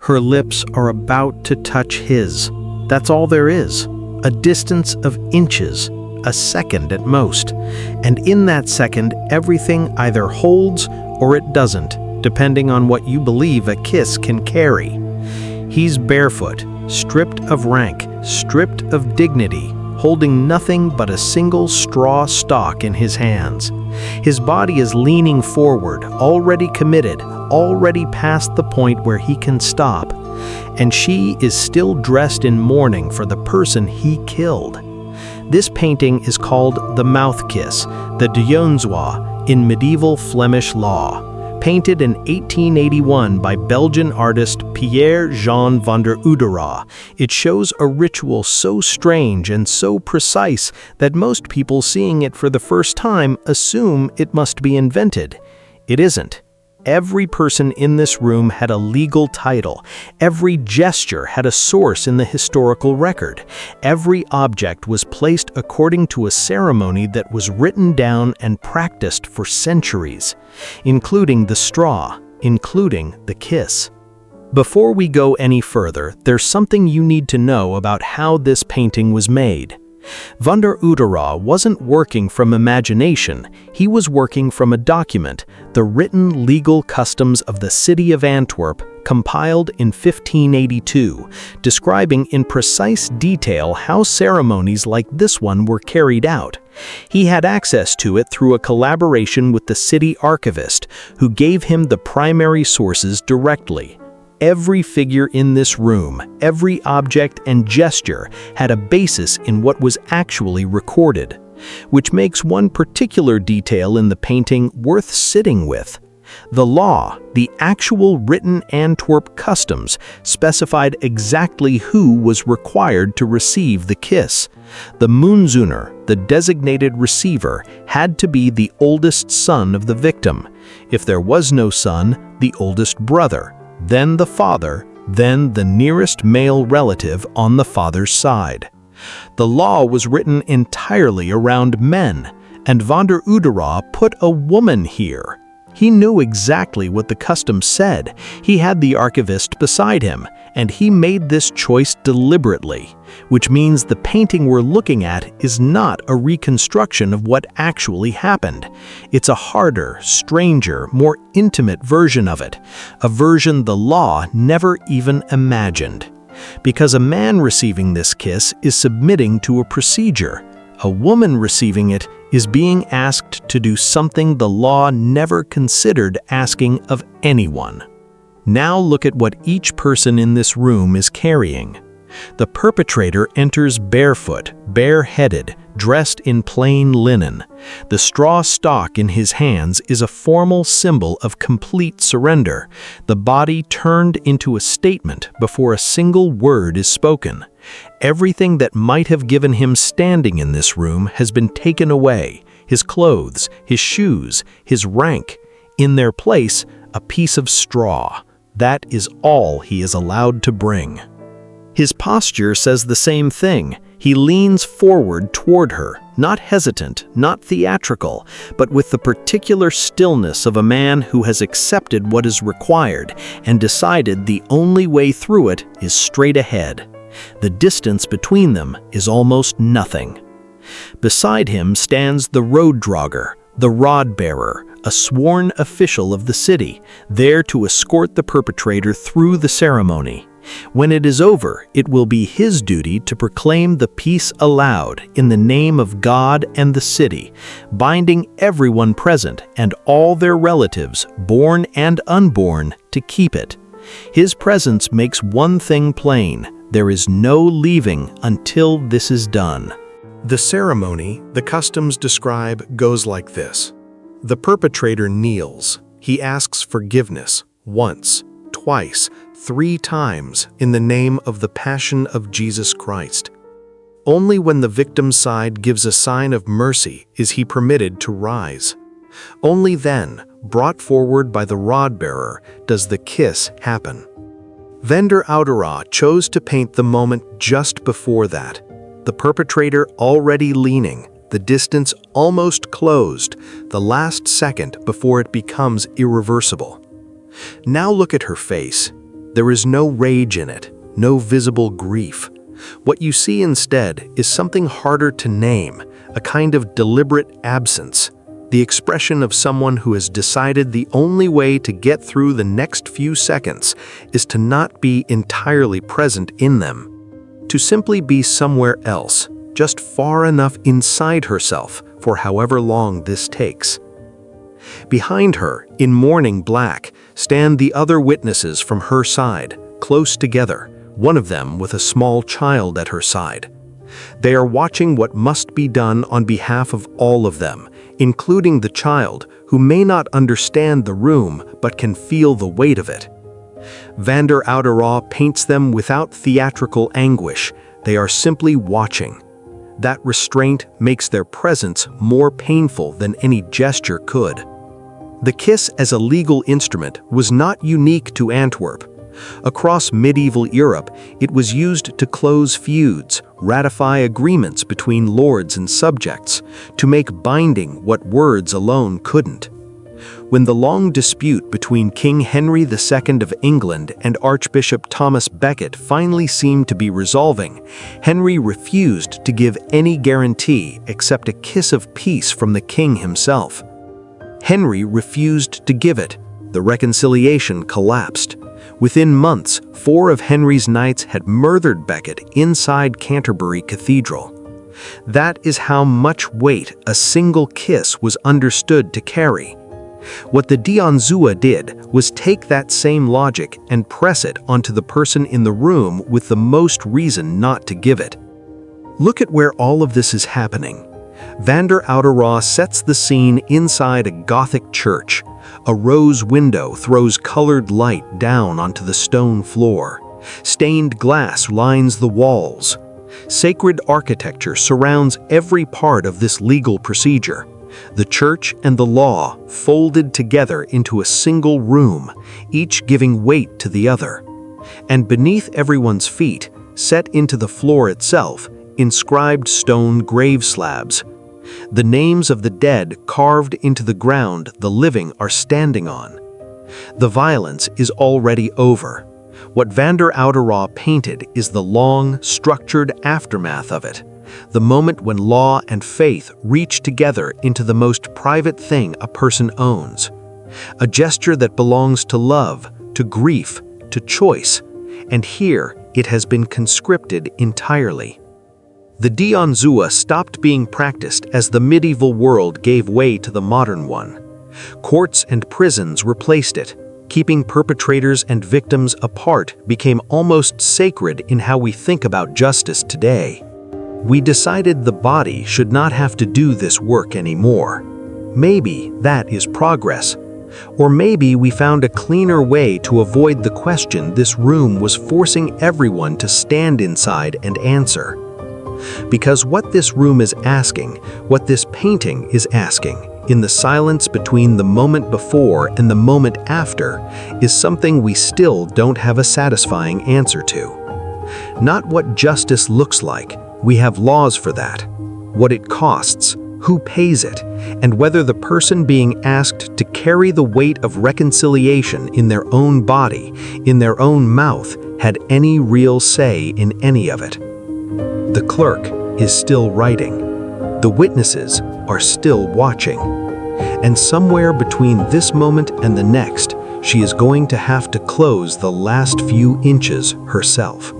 Her lips are about to touch his. That's all there is. A distance of inches, a second at most. And in that second, everything either holds or it doesn't, depending on what you believe a kiss can carry. He's barefoot, stripped of rank, stripped of dignity, holding nothing but a single straw stalk in his hands. His body is leaning forward, already committed, already past the point where he can stop. And she is still dressed in mourning for the person he killed. This painting is called the mouth kiss, the deonzoua, in medieval Flemish law. Painted in 1881 by Belgian artist Pierre-Jean Vander Ouderaa, it shows a ritual so strange and so precise that most people seeing it for the first time assume it must be invented. It isn't. Every person in this room had a legal title. Every gesture had a source in the historical record. Every object was placed according to a ceremony that was written down and practiced for centuries, including the straw, including the kiss. Before we go any further, there's something you need to know about how this painting was made. Vander Ouderaa wasn't working from imagination, he was working from a document, the written legal customs of the city of Antwerp, compiled in 1582, describing in precise detail how ceremonies like this one were carried out. He had access to it through a collaboration with the city archivist, who gave him the primary sources directly. Every figure in this room, every object and gesture had a basis in what was actually recorded, which makes one particular detail in the painting worth sitting with. The law, the actual written Antwerp customs, specified exactly who was required to receive the kiss. The moonzoener, the designated receiver, had to be the oldest son of the victim. If there was no son, the oldest brother. Then the father, then the nearest male relative on the father's side. The law was written entirely around men, and Vander Ouderaa put a woman here. He knew exactly what the custom said. He had the archivist beside him, and he made this choice deliberately, which means the painting we're looking at is not a reconstruction of what actually happened. It's a harder, stranger, more intimate version of it, a version the law never even imagined. Because a man receiving this kiss is submitting to a procedure. A woman receiving it is being asked to do something the law never considered asking of anyone. Now look at what each person in this room is carrying. The perpetrator enters barefoot, bareheaded, dressed in plain linen. The straw stalk in his hands is a formal symbol of complete surrender, the body turned into a statement before a single word is spoken. Everything that might have given him standing in this room has been taken away, his clothes, his shoes, his rank. In their place, a piece of straw. That is all he is allowed to bring. His posture says the same thing. He leans forward toward her, not hesitant, not theatrical, but with the particular stillness of a man who has accepted what is required and decided the only way through it is straight ahead. The distance between them is almost nothing. Beside him stands the road drogger, the rod bearer, a sworn official of the city, there to escort the perpetrator through the ceremony. When it is over, it will be his duty to proclaim the peace aloud in the name of God and the city, binding everyone present and all their relatives, born and unborn, to keep it. His presence makes one thing plain: there is no leaving until this is done. The ceremony, the customs describe, goes like this. The perpetrator kneels. He asks forgiveness once, twice, 3 times in the name of the Passion of Jesus Christ. Only when the victim's side gives a sign of mercy is he permitted to rise. Only then, brought forward by the rod-bearer, does the kiss happen. Vander Ouderaa chose to paint the moment just before that. The perpetrator already leaning, the distance almost closed, the last second before it becomes irreversible. Now look at her face. There is no rage in it, no visible grief. What you see instead is something harder to name, a kind of deliberate absence, the expression of someone who has decided the only way to get through the next few seconds is to not be entirely present in them, to simply be somewhere else, just far enough inside herself for however long this takes. Behind her, in mourning black, stand the other witnesses from her side, close together, one of them with a small child at her side. They are watching what must be done on behalf of all of them, including the child, who may not understand the room but can feel the weight of it. Vander Ouderaa paints them without theatrical anguish. They are simply watching. That restraint makes their presence more painful than any gesture could. The kiss as a legal instrument was not unique to Antwerp. Across medieval Europe, it was used to close feuds, ratify agreements between lords and subjects, to make binding what words alone couldn't. When the long dispute between King Henry II of England and Archbishop Thomas Becket finally seemed to be resolving, Henry refused to give any guarantee except a kiss of peace from the king himself. Henry refused to give it. The reconciliation collapsed. Within months, 4 of Henry's knights had murdered Becket inside Canterbury Cathedral. That is how much weight a single kiss was understood to carry. What the deonzoua did was take that same logic and press it onto the person in the room with the most reason not to give it. Look at where all of this is happening. Vander Ouderaa sets the scene inside a Gothic church. A rose window throws colored light down onto the stone floor. Stained glass lines the walls. Sacred architecture surrounds every part of this legal procedure. The church and the law folded together into a single room, each giving weight to the other. And beneath everyone's feet, set into the floor itself, inscribed stone grave slabs. The names of the dead carved into the ground the living are standing on. The violence is already over. What Vander Ouderaa painted is the long, structured aftermath of it, the moment when law and faith reach together into the most private thing a person owns, a gesture that belongs to love, to grief, to choice, and here it has been conscripted entirely. The deonzoua stopped being practiced as the medieval world gave way to the modern one. Courts and prisons replaced it. Keeping perpetrators and victims apart became almost sacred in how we think about justice today. We decided the body should not have to do this work anymore. Maybe that is progress. Or maybe we found a cleaner way to avoid the question this room was forcing everyone to stand inside and answer. Because what this room is asking, what this painting is asking, in the silence between the moment before and the moment after, is something we still don't have a satisfying answer to. Not what justice looks like, we have laws for that. What it costs, who pays it, and whether the person being asked to carry the weight of reconciliation in their own body, in their own mouth, had any real say in any of it. The clerk is still writing. The witnesses are still watching. And somewhere between this moment and the next, she is going to have to close the last few inches herself.